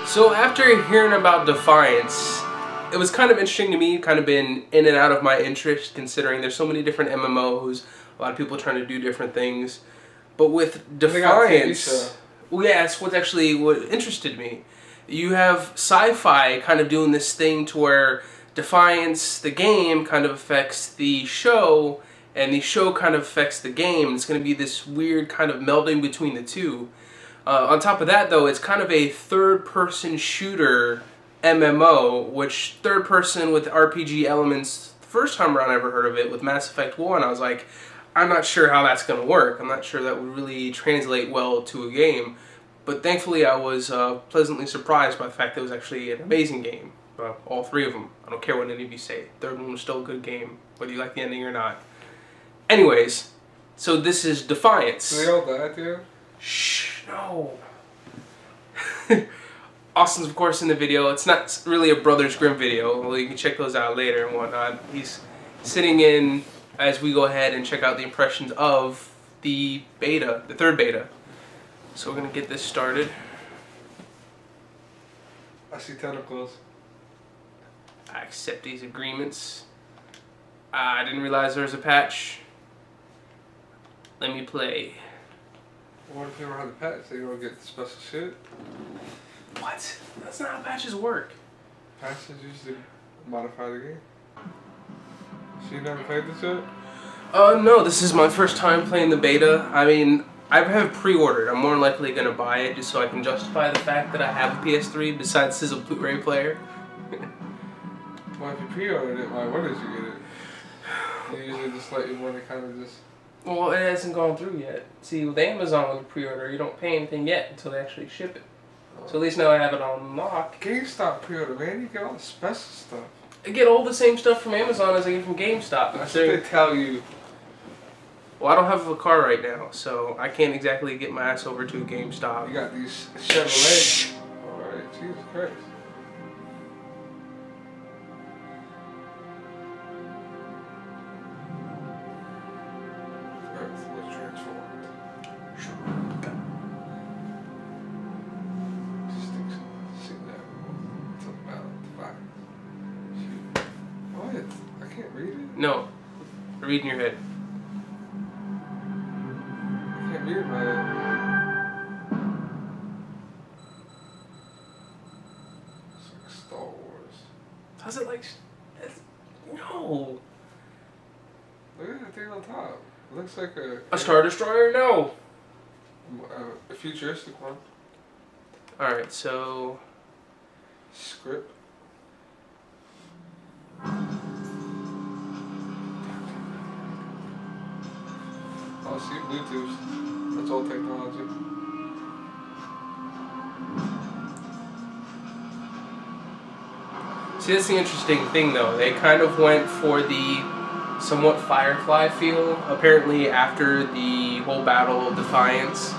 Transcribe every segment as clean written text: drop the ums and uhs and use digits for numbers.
So after hearing about Defiance, it was kind of interesting to me, kind of been in and out of my interest considering there's so many different MMOs, a lot of people trying to do different things. But with Defiance, well, yeah, that's what interested me. You have sci-fi kind of doing this thing to where Defiance, the game, kind of affects the show, and the show kind of affects the game. It's going to be this weird kind of melding between the two. On top of that, though, it's kind of a third-person shooter MMO, which third-person with RPG elements, the first time around I ever heard of it, with Mass Effect 1, I was like, I'm not sure how that's going to work. I'm not sure that would really translate well to a game. But thankfully, I was pleasantly surprised by the fact that it was actually an amazing game. All three of them. I don't care what any of you say. Third one was still a good game, whether you like the ending or not. Anyways, so this is Defiance. They all died, dude? Shh, no. Austin's, of course, in the video. It's not really a Brothers Grimm video, although you can check those out later and whatnot. He's sitting in as we go ahead and check out the impressions of the beta, the third beta. So we're going to get this started. I see tentacles. I accept these agreements. I didn't realize there was a patch. Let me play. What if you ever had the patch? So you don't get the special shit? What? That's not how patches work. Patches usually modify the game. So you never played this yet? No, this is my first time playing the beta. I mean, I have pre-ordered. I'm more than likely going to buy it just so I can justify the fact that I have a PS3 besides this is a blu-ray player. Well, if you pre-ordered it, why did you get it? They usually just let you want to kind of just... Well, it hasn't gone through yet. See, with Amazon with a pre-order, you don't pay anything yet until they actually ship it. So at least now I have it on lock. GameStop pre-order, man. You get all the special stuff. I get all the same stuff from Amazon as I get from GameStop. That's what they tell you. Well, I don't have a car right now, so I can't exactly get my ass over to a GameStop. You got these Chevrolet. Alright, Jesus Christ. Earth was transformed. See that? Talk about Defiance. Shoot. What? I can't read it? No. Read in your head. Weird, man. It's like Star Wars. How's it like? No. Look at that thing on top. It looks like a Star Destroyer? No. A futuristic one. Alright, so... Script. Oh, see, Bluetooth. That's old technology. See, that's the interesting thing, though. They kind of went for the somewhat Firefly feel. Apparently, after the whole battle of Defiance,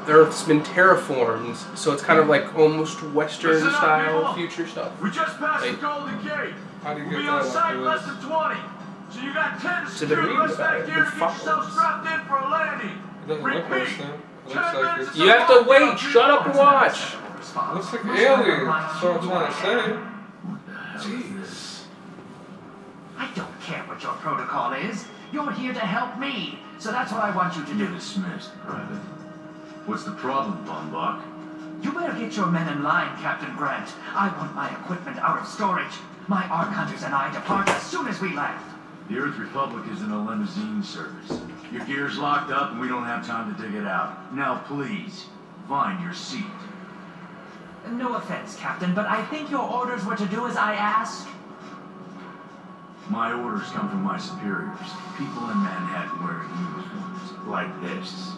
Earth's been terraformed, so it's kind of like almost Western-style future stuff. We just passed the Golden Gate. How do you get We'll be that on site off less than 20. So you got 10 So they're security reading bus about back it. here to The get yourself strapped in for a landing. It doesn't look like Repeat. them. It looks like it's... You have to wait! Shut up and watch! It looks like aliens. That's what I'm trying to say. Jeez. I don't care what your protocol is. You're here to help me. So that's what I want you to do. Dismissed, Private. What's the problem, Von Bach? You better get your men in line, Captain Grant. I want my equipment out of storage. My Ark Hunters and I depart as soon as we land. The Earth Republic is in a limousine service. Your gear's locked up and we don't have time to dig it out. Now please, find your seat. No offense, Captain, but I think your orders were to do as I ask. My orders come from my superiors. People in Manhattan wearing uniforms, like this.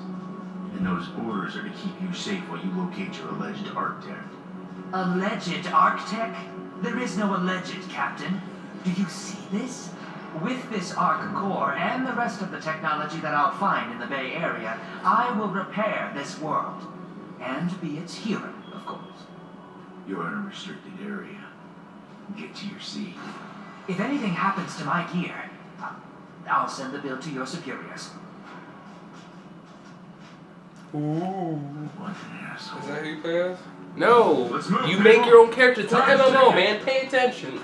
And those orders are to keep you safe while you locate your alleged Arctech. Alleged Arctech? There is no alleged, Captain. Do you see this? With this Arc core and the rest of the technology that I'll find in the Bay Area, I will repair this world. And be its hero, of course. You're in a restricted area. Get to your seat. If anything happens to my gear, I'll send the bill to your superiors. Ooh. What an asshole. Is that who you play as? No, Let's move, you people. make your own character. It's like, I don't know, Time man. Pay attention.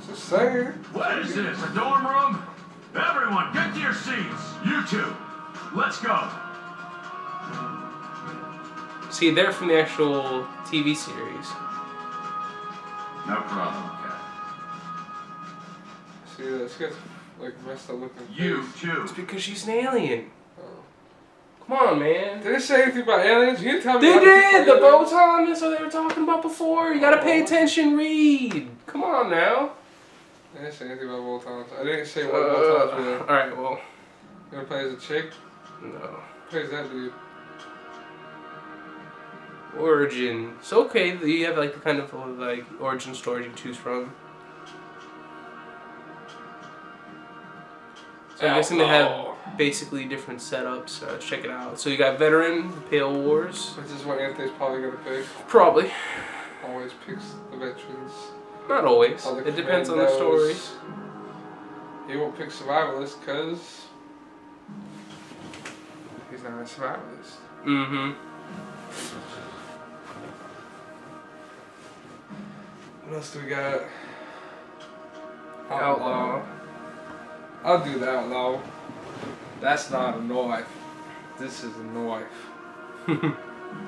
Just saying. What is this, a dorm room? Everyone, get to your seats. You two, let's go. See, they're from the actual TV series. No problem, Cat. See, this guy's like messed up looking. You face. too. It's because she's an alien. Oh. Come on, man. Did they say anything about aliens? You didn't tell me. They other did! The people aliens. Botan, that's what they were talking about before. You gotta pay attention, read. Come on now. I didn't say anything about Voltons. I didn't say what Voltons were. Alright, well, You wanna play as a chick? no. Play as that dude. Origin. So okay, you have like the kind of like origin story you can choose from. So I'm guessing they have basically different setups. Let's check it out. So you got Veteran, Pale Wars. Which is what Anthony's probably gonna pick. Probably. Always picks the veterans. Not always. All the It depends on the commandos. stories. He won't pick survivalist because he's not a survivalist. Mm-hmm. What else do we got? Outlaw. I'll do the outlaw. That's not a knife. This is a knife.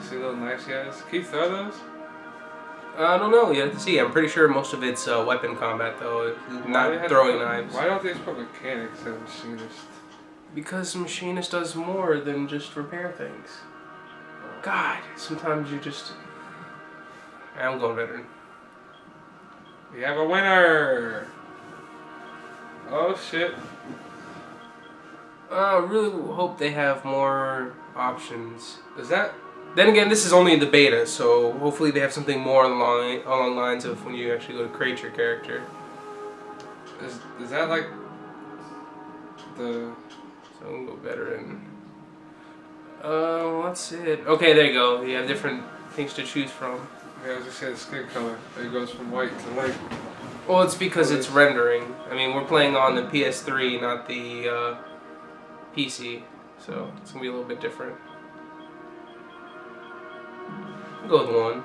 See those knives, guys? Can you throw those? I don't know. You have to see. I'm pretty sure most of it's weapon combat, though. Why they Not have throwing to put- knives. Why don't they just put mechanics instead of machinist? Because machinist does more than just repair things. God, sometimes you just. I'm going veteran. We have a winner! Oh shit. I really hope they have more options. Is that? Then again, this is only the beta, so hopefully they have something more along lines of when you actually go to create your character. Is that like the? So I'm gonna go veteran. That's it. Okay, there you go. You have different things to choose from. Yeah, I was just saying the skin color. It goes from white to light. Well, it's because it's rendering. I mean, we're playing on the PS3, not the PC, so it's gonna be a little bit different. I'll go with one.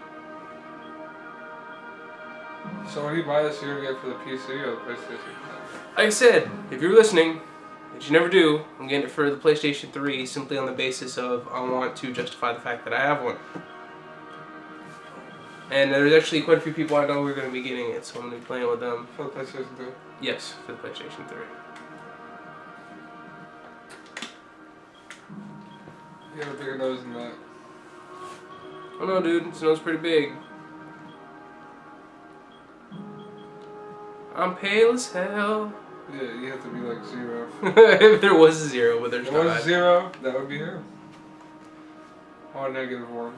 So when you buy this, you're gonna get it for the PC or the PlayStation? Like I said, if you're listening, which you never do, I'm getting it for the PlayStation 3 simply on the basis of I want to justify the fact that I have one. And there's actually quite a few people I know who are going to be getting it, so I'm going to be playing with them. For the PlayStation 2. Yes, for the PlayStation 3. You have a bigger nose than that. Oh no, dude, this nose is pretty big. I'm pale as hell. Yeah, you have to be like 0. If there was a 0, but there's If there not. was 0, that would be him. Or -1.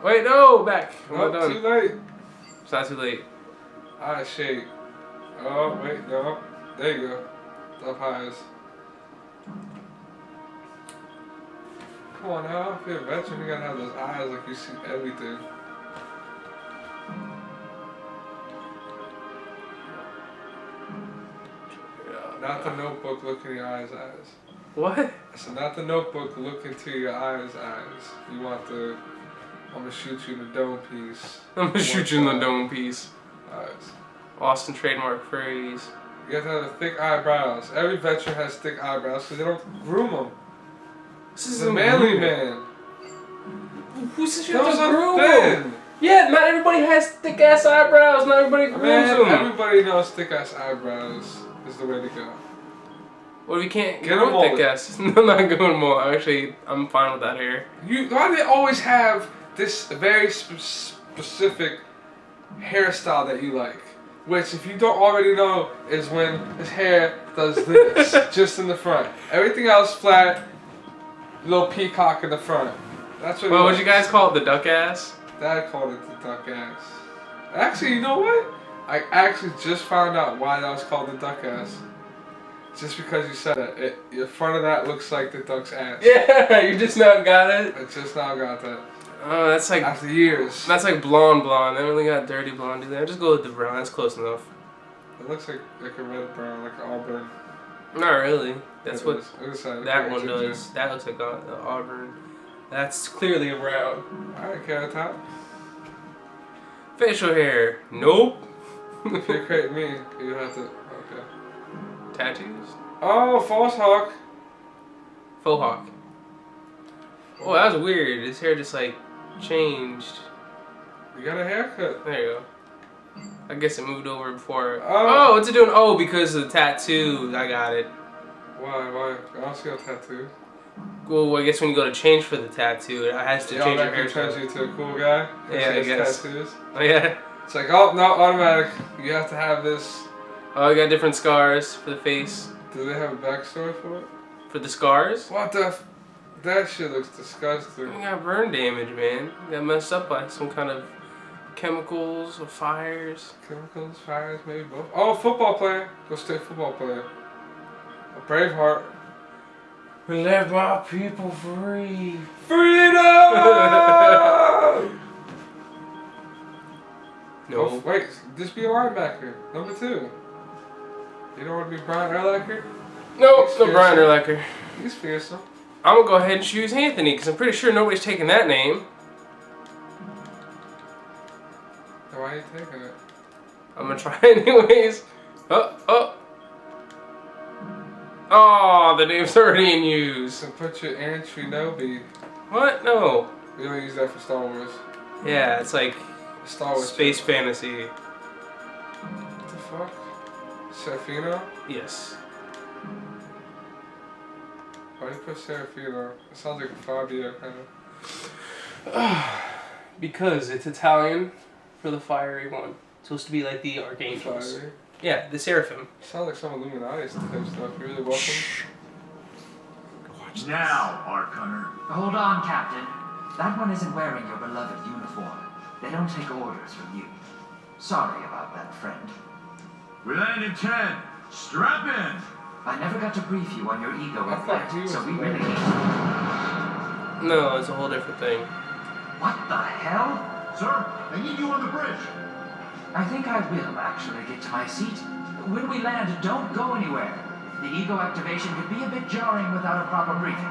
Wait, no, back. I'm Oh, not done. too late. It's not too late. Eye shape. Oh, wait, no. There you go. Up highs. Come on now, if you're a veteran, you gotta have those eyes like you see everything. Not the Notebook, look in your eyes. What? I said, not the Notebook, look into your eyes. You want the, I'm gonna shoot you in the dome piece. I'm gonna shoot you in the dome piece. Eyes. Austin trademark phrase. You have to have the thick eyebrows. Every veteran has thick eyebrows because they don't groom them. This He's is a manly man. Who says you Those have to are groom thin. them? Yeah, not everybody has thick ass eyebrows. Not everybody grooms Man, them. everybody knows thick ass eyebrows is the way to go. What if you can't Get grow them thick all. ass? I'm not going more. Actually, I'm fine with that hair. Why do they always have this very specific hairstyle that you like? Which, if you don't already know, is when his hair does this, just in the front. Everything else flat, little peacock in the front. That's what. Well, would you guys call it the duck ass? Dad called it the duck ass. Actually, you know what? I actually just found out why that was called the duck ass. Just because you said it. The front of that looks like the duck's ass. Yeah, you just now got it. I just now got that. Oh, that's like After years. that's like blonde. They really got dirty blonde. Do they? I just go with the brown. That's close enough. It looks like a red brown, like auburn. Not really. That's what that one ginger. does. That looks like auburn. That's clearly a brown. Alright, carrot top. Facial hair. Nope. If you create me, you have to. Okay. Tattoos. Oh, false hawk. Faux hawk. Oh, that was weird. His hair just like changed. You got a haircut. There you go. I guess it moved over before. Oh. What's it doing? Oh, because of the tattoo. I got it. Why? I don't see a tattoo. Well, I guess when you go to change for the tattoo, it has to change your hair. Turns you to a cool guy. Yeah, I guess. Tattoos. Oh yeah. It's like, oh no, automatic. You have to have this. Oh, you got different scars for the face. Do they have a backstory for it? For the scars? What the? That shit looks disgusting. You got burn damage, man. You got messed up by some kind of chemicals or fires. Chemicals, fires, maybe both. Oh, football player. Go stay football player. A Braveheart. We let my people free. Freedom! No. Oh, wait, just be a linebacker. Number 2. You don't want to be Brian Urlacher? Nope, no Brian Urlacher. He's fearsome. I'm gonna go ahead and choose Anthony because I'm pretty sure nobody's taking that name. Why are you taking it? I'm gonna try anyways. Oh, the name's already in use. So put your Antrinobi. What? No. We don't use that for Star Wars. Yeah, it's like Star Wars space shit. fantasy. What the fuck? Serafino? Yes. Why do you put Serafino? It sounds like a Fabio kind of. Because it's Italian for the fiery one. It's supposed to be like the archangels. Fiery? Yeah, the seraphim. Sounds like some Illuminati type stuff. You're really welcome. Watch Now, Arc Hunter. Hold on, Captain. That one isn't wearing your beloved uniform. They don't take orders from you. Sorry about that, friend. We land in 10. Strap in. I never got to brief you on your ego I thought he implant, was so we there. really need to. No, it's a whole different thing. What the hell? Sir, I need you on the bridge. I think I will actually get to my seat. When we land, don't go anywhere. The ego activation could be a bit jarring without a proper briefing.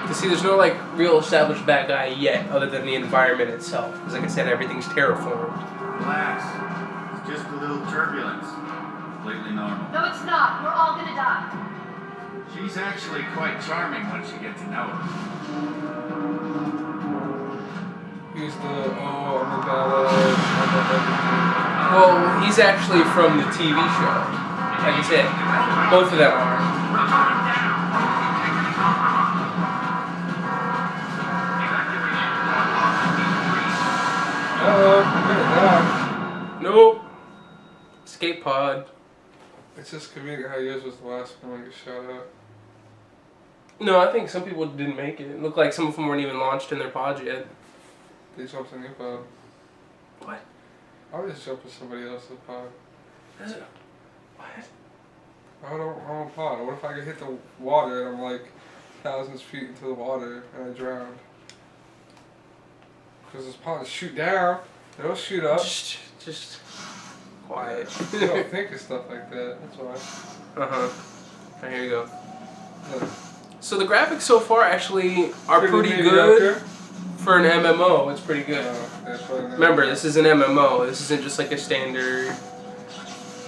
To see, there's no like real established bad guy yet, other than the environment itself. Because, like I said, everything's terraformed. Relax. It's just a little turbulence. Completely normal. No, it's not. We're all gonna die. She's actually quite charming once you get to know her. He's the, oh, I'm a badass. Well, he's actually from the TV show. Like I said, both of them are. Uh-oh, we're gonna die. Nope. Escape pod. It's just convenient how yours was the last one to get shot up. No, I think some people didn't make it. It looked like some of them weren't even launched in their pods yet. They jumped in your pod. What? I would just jump in somebody else's pod. Is it? What? I don't own pod. What if I could hit the water and I'm like thousands of feet into the water and I drown? Because those pods shoot down. They don't shoot up. Just quiet. You don't think of stuff like that. That's why. Uh-huh. Right, here you go. Look, So the graphics so far actually are pretty good mediocre. for an MMO. It's pretty good. That's what it is. Remember, this is an MMO. This isn't just like a standard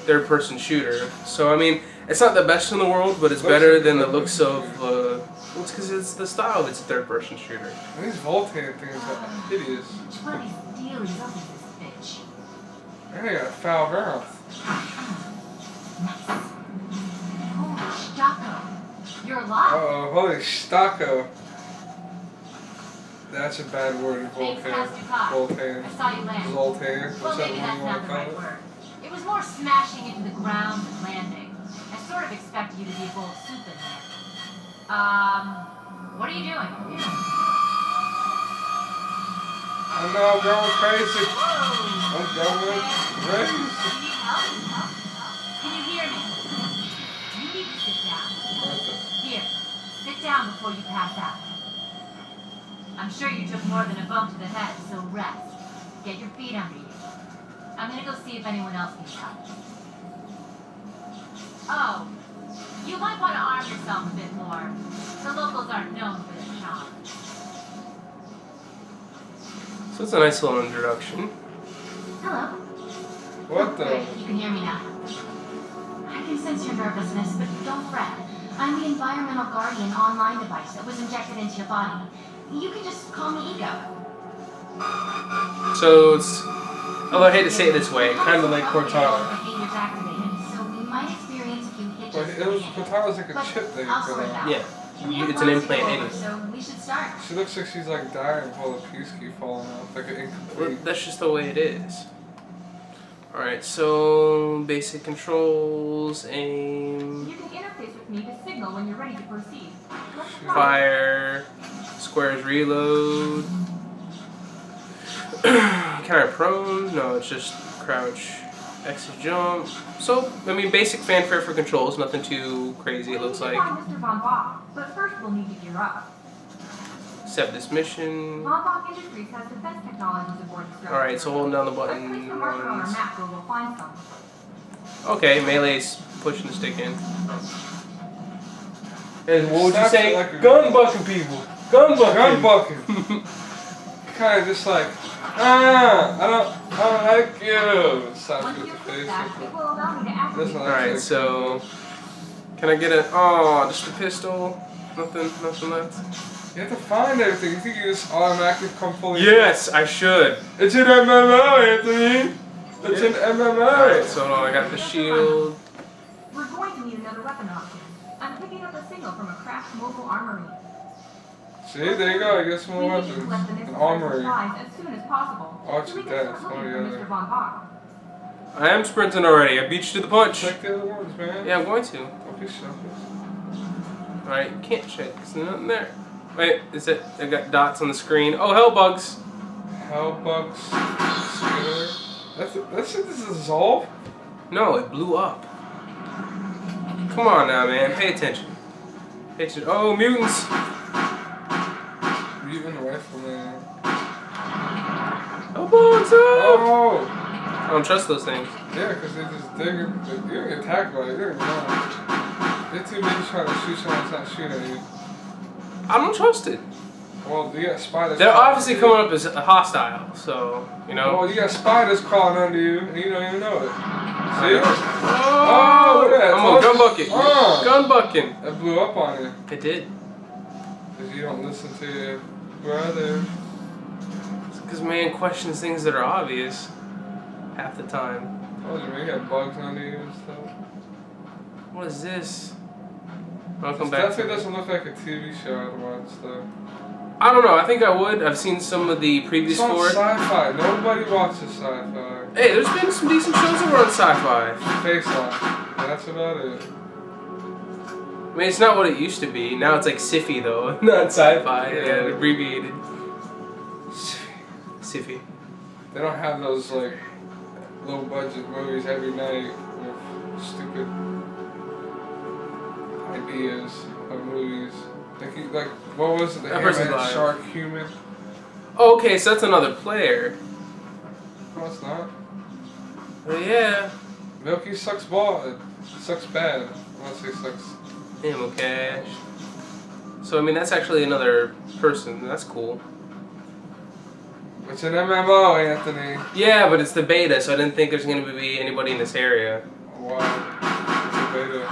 third-person shooter. So I mean, it's not the best in the world, but it's better than the looks of. It's because it's the style of it's a third-person shooter. And these Voltan things are hideous. Bloody steelies up in this bitch. And they got a foul mouth. Oh, Stocko. You're alive. Uh-oh, holy stocko. That's a bad word in Thanks, Voltan. Master Kai. Voltan. I saw you land. Zoltan. Well, What's that maybe one that's you not want the to call right it? word. It was more smashing into the ground than landing. I sort of expected you to be a bowl of soup in there. What are you doing? I know, I'm going crazy. Whoa! I'm going crazy. Do you need help? Can you hear me? You need to sit down. Here, sit down before you pass out. I'm sure you took more than a bump to the head, so rest. Get your feet under you. I'm gonna go see if anyone else needs help. might want to arm yourself a bit more. The locals aren't known for their charm. So it's a nice little introduction. Hello. What the? Great, you can hear me now. I can sense your nervousness, but don't fret. I'm the environmental guardian online device that was injected into your body. You can just call me Ego. So it's, although I hate to say it this way, kind of like Cortana. Behavior's activated, so we might experience a few hitches. But Cortana's like a chip thing I'll for sort it that. out. Yeah, We have it's an lots to implant go over, anyway. So we should start. She looks like she's like dying while the piece keep falling off, like an Well, incomplete. that's just the way it is. Alright, so basic controls, aim, You can interface with me to signal when you're ready to proceed. What's the problem? fire, squares reload. Can I prone? No, it's just crouch, X is jump. So, I mean, basic fanfare for controls, nothing too crazy it looks We need like. to find Mr. Von Bach, but first we'll need to gear up. Accept this mission. Von Bach Industries has defense technologies aboard the structure. Alright, so holding down the Let's button place the marker on our once. map where we'll find some. Okay, melee's pushing the stick in. And what would you Snaps say? it like a- Gun bucking people. Gun Gun bucking. bucking. Kind of just like, I don't like you. Slaps Once you you with the click face. that, it will allow me to activate That's not Alright, so can I get a just a pistol? Nothing left. You have to find everything. You think you just automatically come fully? Yes, I should. It's an MMO, Anthony. It's an MMO. Alright, so hold on, I got the shield. We're going to need another weapon option. I'm picking up a signal from a craft mobile armory. See, there you go. I get some We more need to weapons. collect the An necessary armory. supplies as soon as possible. Arch so we of can death, start one looking or for the Mr. other. Von Bach. I am sprinting already. I beat you to the punch. Check the other ones, man. Yeah, I'm going to. Don't be selfish. Alright, you can't check. There's nothing there. Wait, is it? I got dots on the screen. Oh, hell bugs. Hellbugs. Skitter. That's it. This is dissolve. No, it blew up. Come on now, man. Pay attention. Pay attention. Oh, mutants. Mutant rifleman. Oh, bugs up. Oh. I don't trust those things. Yeah, because they just dig it. You don't get attacked by it. You don't even know. They're too busy trying to shoot someone that's not shooting at you. I don't trust it. Well, you got spiders. They're crawling obviously under you. coming up as hostile, so, you know. Well, you got spiders crawling under you, and you don't even know it. See? Oh, look at that. I'm on gun bucket. Oh. Gun bucking. That blew up on you. It did. Because you don't listen to your brother. Because man questions things that are obvious half the time. I told you, man, you got bugs under you and stuff. What is this? I'll come It back to definitely it. doesn't look like a TV show I'd watch, though. I don't know. I think I would. I've seen some of the previews It's on for it. sci-fi. Nobody watches sci-fi. Hey, there's been some decent shows that were on sci-fi. Face Off. That's about it. I mean, it's not what it used to be. Now it's like sci-fi though, not sci-fi. Yeah, abbreviated. Sci-fi. They don't have those, like, low-budget movies every night with stupid ideas of movies. Like, what was it? The That person's Hammerhead lying. Shark Human? Oh, okay, so that's another player. No, it's not. But yeah. Milky sucks ball. It sucks bad. Unless he sucks. Ammo cache. So I mean, that's actually another person. That's cool. It's an MMO, Anthony. Yeah, but it's the beta, so I didn't think there's going to be anybody in this area. Wow. It's a beta.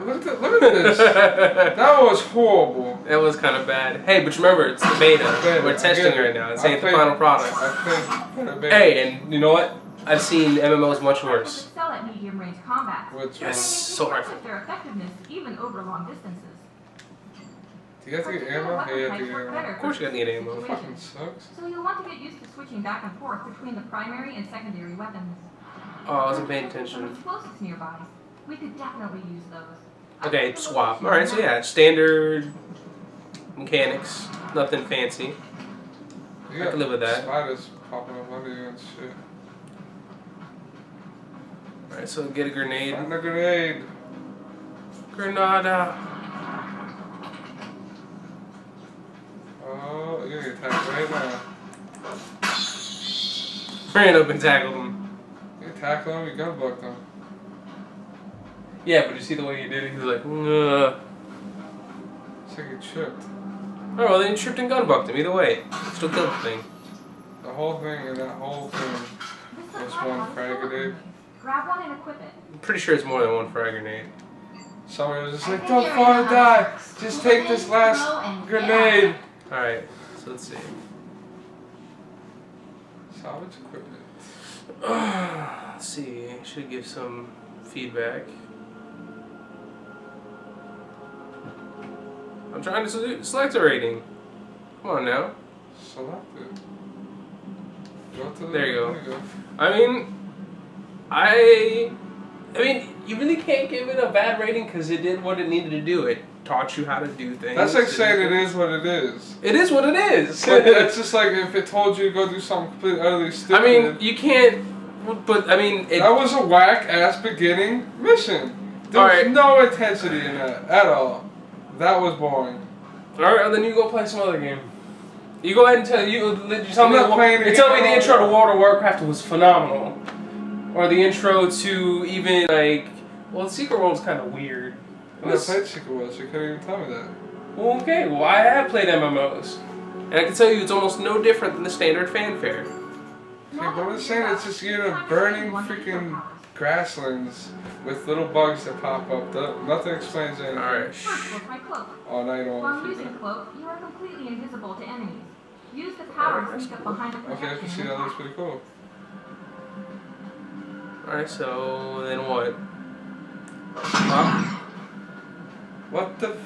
Look at this. That was horrible. That was kind of bad. Hey, but remember, it's the beta. We're testing right now. This ain't the final product. I think beta. Hey, and you know what? I've seen MMOs much worse. Excel at medium range combat. Which Yes. So So hard. their effectiveness even over long distances. Do you have to get ammo? Yeah, you have to get ammo. Of course you got to get ammo. It fucking sucks. So you'll want to get used to switching back and forth between the primary and secondary weapons. Oh, I wasn't paying Some attention. explosives nearby. We could definitely use those. Okay, swap. Alright, so yeah, standard mechanics. Nothing fancy. You I can live with that. Spiders popping up under you and shit. Alright, so get a grenade. Find a grenade. Granada. Oh, you're gonna get attacked right now. Ran up and tackled him. You tackle him, you gun bucked him. Yeah, but you see the way he did it? He was like, ugh. It's like he tripped. Oh, well, then he tripped and gunbucked him. Either way, still killed the thing. The whole thing and that whole thing was one frag grenade. Grab one and equip it. I'm pretty sure it's more than one frag grenade. Somebody was just like, don't fall and die. Just take this last grenade. Alright, so let's see. Salvage equipment. Let's see. Should give some feedback. I'm trying to select a rating. Come on now. Select it. Go to the, There you go. There you go. I mean, you really can't give it a bad rating because it did what it needed to do. It taught you how to do things. That's like saying it is what it is. It is what it is. But it's just like if it told you to go do something completely utterly stupid. I mean, you can't. But I mean, that was a whack ass beginning mission. There was no intensity in that at all. That was boring. All right, well, then you go play some other game. You go ahead and tell I'm not playing you tell me the intro to World of Warcraft was phenomenal, or the intro to even like, well, Secret World's kind of weird. I never played Secret World, so you couldn't even tell me that. Well, okay, well, I have played MMOs, and I can tell you it's almost no different than the standard fanfare. Okay, but I'm just saying it's just you're in a burning freaking grasslands with little bugs that pop up. Nothing explains anything. All right. First, look my cloak. Oh, now you don't want While to using cloak, you are completely invisible to enemies. Use the power to sneak up behind the projection. Okay, I can see that looks pretty cool. Alright, so then what? What the?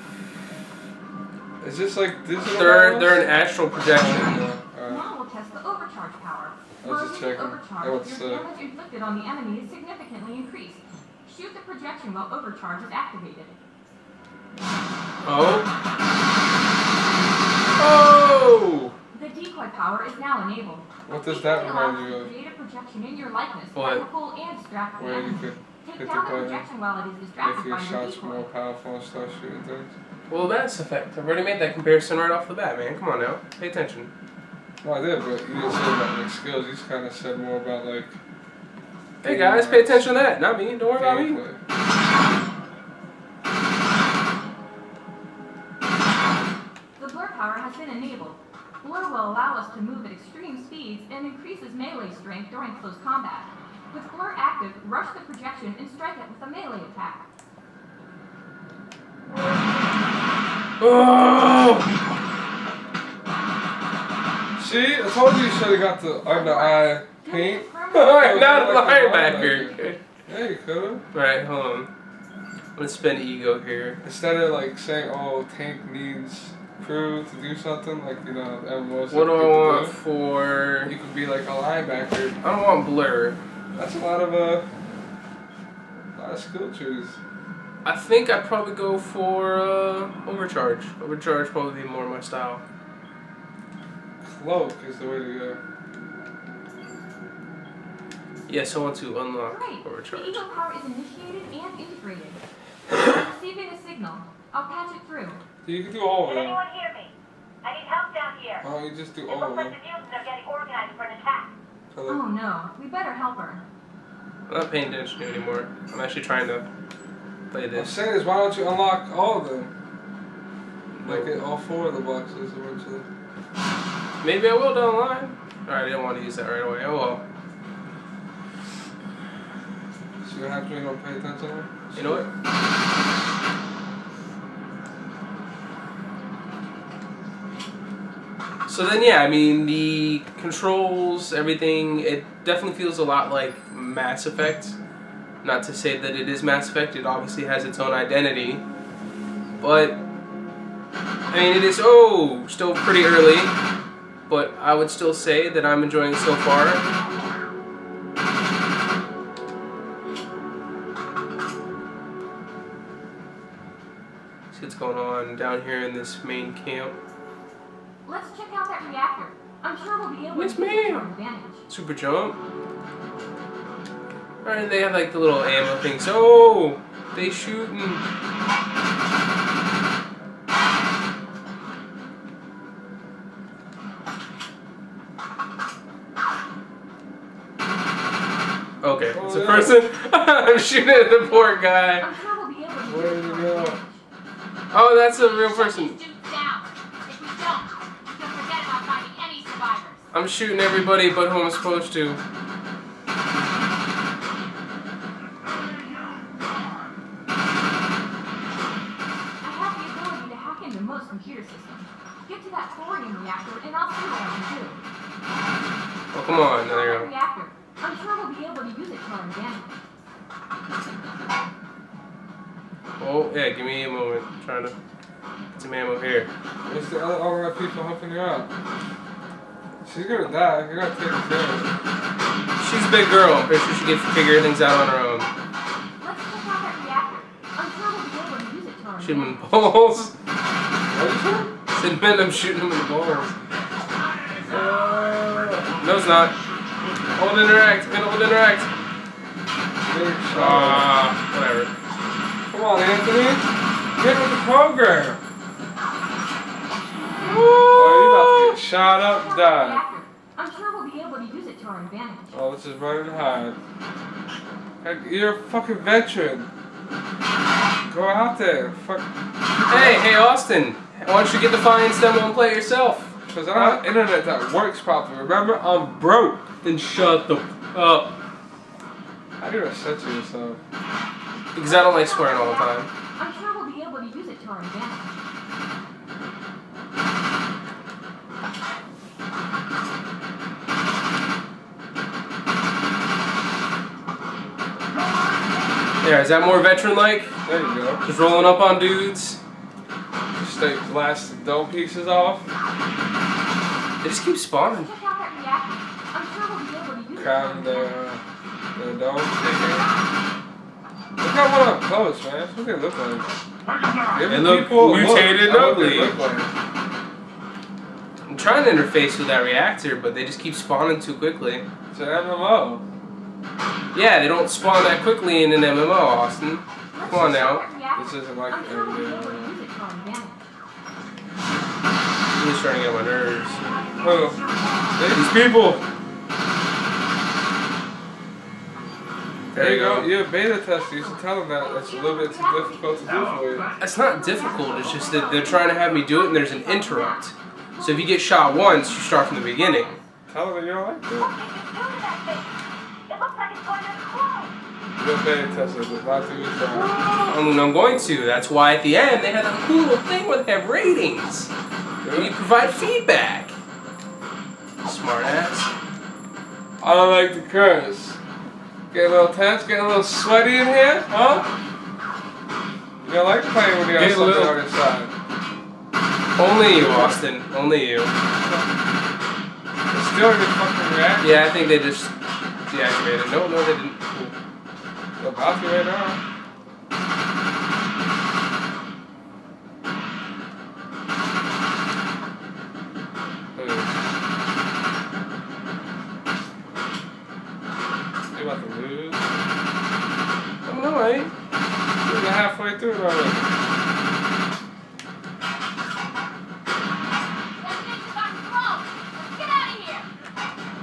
Is this like digital? They're an astral projection. Now we'll test the overcharge power. I was just checking. Overcharge, your damage inflicted on the enemy is significantly increased. Shoot the projection while overcharge is activated. Oh. Oh! The decoy power is now enabled. What does that remind you of? Create a projection in your likeness What? that will pull and distract the Where you enemy. could Take hit down the the button, projection while it is make distracted your by your shots decoy. more powerful and start shooting things. Well, Mass Effect. I've already made that comparison right off the bat, man. Come on now. Pay attention. No, I did, but you didn't say about like skills. You just kind of said more about like. Hey guys, pay attention to that. Not me. Don't worry about me. The blur power has been enabled. Blur will allow us to move at extreme speeds and increases melee strength during close combat. With blur active, rush the projection and strike it with a melee attack. Oh! See, I told you should have got the under eye paint. Alright, now the linebacker. Yeah, you could have. Alright, hold on. I'm gonna spend ego here. Instead of like saying, "Oh, tank needs crew to do something," like you know, MMOs. What do I want for? You could be like a linebacker. I don't want blur. That's a lot of skill trees. I think I'd probably go for overcharge. Overcharge probably be more my style. Cloak is the way to go. Yes, I want to unlock Great. overcharge. The ego power is initiated and integrated. I'm receiving a signal. I'll patch it through. So you can do all of Can them. anyone hear me? I need help down here. Why don't you just do It all looks of like them? the mutants are getting organized for an attack. So Oh no, we better help her. I'm not paying attention to you anymore. I'm actually trying to play I'm this. saying is, why don't you unlock all of them? Like it, all 4 of the boxes eventually. Maybe I will down the line. Alright, I didn't want to use that right away. Oh well. So you have to don't pay attention to them? You know what? So then, yeah, I mean, the controls, everything, it definitely feels a lot like Mass Effect. Not to say that it is Mass Effect, it obviously has its own identity. But, I mean, it is, still pretty early. But I would still say that I'm enjoying it so far. See what's going on down here in this main camp. Let's check out that reactor. I'm sure we'll be able Yes, to use it to our ma'am. advantage. Super jump. Alright, they have like the little ammo things. Oh, they shooting. okay. It's a person. I'm shooting at the poor guy. I'm sure we'll be able to Where use did it he to go? our advantage. Oh, that's a real person. Shut these dudes down. If we don't, we can forget about finding any survivors. I'm shooting everybody but who I'm supposed to. I have the ability to hack into most computer systems. Get to that thorium reactor and I'll see what I can do. Oh, come on. There you go. Reactor. I'm sure we'll be able to use it to our advantage. Oh, yeah, give me a moment. I'm trying to get some ammo here. Where's the other alright people helping you out? She's gonna die. You're gonna take her care. She's a big girl. I'm pretty sure she can figure things out on her own. Let's check out that reactor. I'm sure we'll be able to use it to our Shoot him in advantage. the balls. What is it? Said men, I'm shooting him in the balls. No, it's not. Hold interact. Men, hold interact. Big shot. Whatever. Come on, Anthony. Get with the program. Oh, you about to get shot up and die. Reactor. I'm sure we'll be able to use it to our advantage. Oh, let's just run and hide. Heck, you're a fucking veteran. Go out there. Fuck. Hey, Austin. Why don't you get Defiance demo and play it yourself? Because I don't have internet that works properly. Remember, I'm broke. Then shut the up. How do you reset yourself? Because I don't like swearing all the time. I'm sure we'll be able to use it to our advantage. Yeah, is that more veteran-like? There you go. Just rolling up on dudes? Just take blasted dome pieces off. They just keep spawning. Check out that reactor. I'm sure we'll be able to use it to our Cram advantage. the dome thing. Look at one up close, man. That's what they look like. Give They look people a look mutated and at what they ugly. look like. I'm trying to interface with that reactor, but they just keep spawning too quickly. It's an MMO. Yeah, they don't spawn that quickly in an MMO, Austin. Come on now. This isn't like I'm sure we'll be able to every use it to our advantage. I'm just trying to get on my nerves. Oh, These people! there you go. You're a beta tester. You should tell them that. That's a little bit too difficult to do for you. It's not difficult, it's just that they're trying to have me do it and there's an interrupt. So if you get shot once, you start from the beginning. Tell them that you don't like that. It looks like it's going to explode. You're a beta tester. Does not do your job. I'm going to. That's why at the end they have that cool little thing where they have ratings. And you provide feedback. Smart ass. I don't like the curse. Get a little tense, get a little sweaty in here, huh? You don't like playing when you got Get a something little- on your side. Only you, Austin. Only you. It's still your fucking reaction. Yeah, I think they just deactivated. No, they didn't. They're about to right now. You're about to lose. I'm alright. You're halfway through it already. That thing's about to blow. Let's get out of here.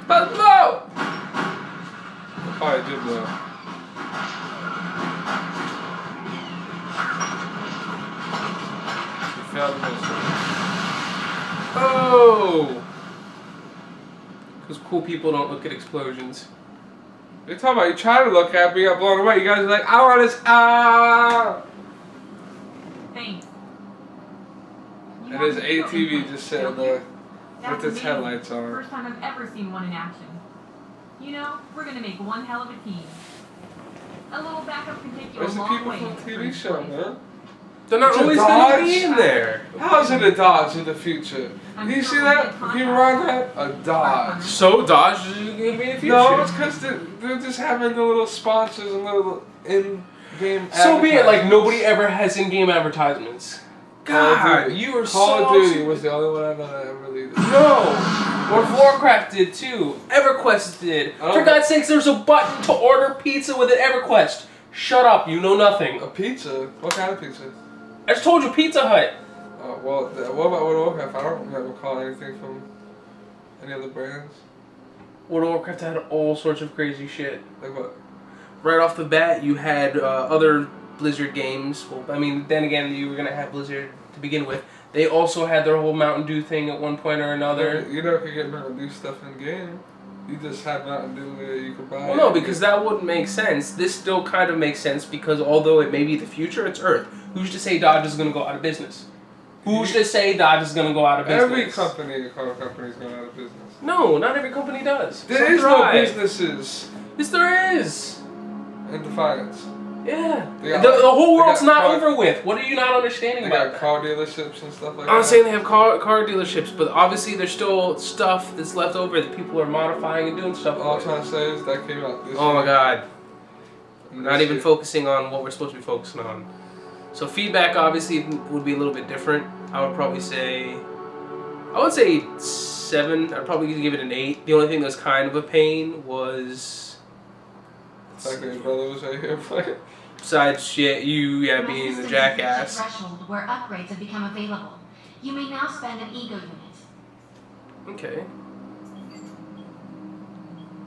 But no! Oh, it did blow. You failed the mission. Oh! Because cool people don't look at explosions. What are you talking about? You try to look at it, but you got blown away. You guys are like, I want this. Ah! Thanks. You And there's have a a ATV just sitting there That's with its amazing. headlights on. First time I've ever seen one in action. You know, we're gonna make one hell of a team. A little backup can take you Where's a the long people way. from the TV show, man? They're not It's a always going to be Dodge. in there. How is it a Dodge in the future? I'm Do you sure see we'll that? get People contact. run that? A Dodge. So Dodge is going to be in the future. No, it's because they're just having the little sponsors and little in-game So be it. Like advertisements. nobody ever has in-game advertisements. Call of God, Duty. you are Call so of Duty was the only one I know that ever did. No! World of Warcraft did too. EverQuest did. Oh. For God's sakes, there's a button to order pizza with an EverQuest. Shut up, you know nothing. A pizza? What kind of pizza? I just told you Pizza Hut. Oh, well, what about World of Warcraft? I don't remember calling anything from any other brands. World of Warcraft had all sorts of crazy shit. Like what? right off the bat, you had other Blizzard games. Well, I mean, then again, you were gonna have Blizzard to begin with. They also had their whole Mountain Dew thing at one point or another. You never could get Mountain Dew stuff in game. You just have Mountain Dew that you could buy. Well, no, because that wouldn't make sense. This still kind of makes sense because although it may be the future, it's Earth. Who's to say Dodge is going to go out of business? Who's to say Dodge is going to go out of business? Every company, car company is going out of business. No, not every company does. There is no businesses Yes, there is. in Defiance. Yeah. Got, the whole world's not car, over with. What are you not understanding they about got car dealerships and stuff like that. I'm not saying they have car dealerships, but obviously there's still stuff that's left over that people are modifying and doing stuff. All I'm trying to say is that came out this year. Oh my god. And Not this even year. focusing on what we're supposed to be focusing on. So feedback obviously would be a little bit different. I would probably say, I would say 7. I'd probably give it an 8. The only thing that was kind of a pain was, Like his brother was right here playing. besides you being the jackass. Threshold where upgrades have become available. You may now spend an ego unit. Okay.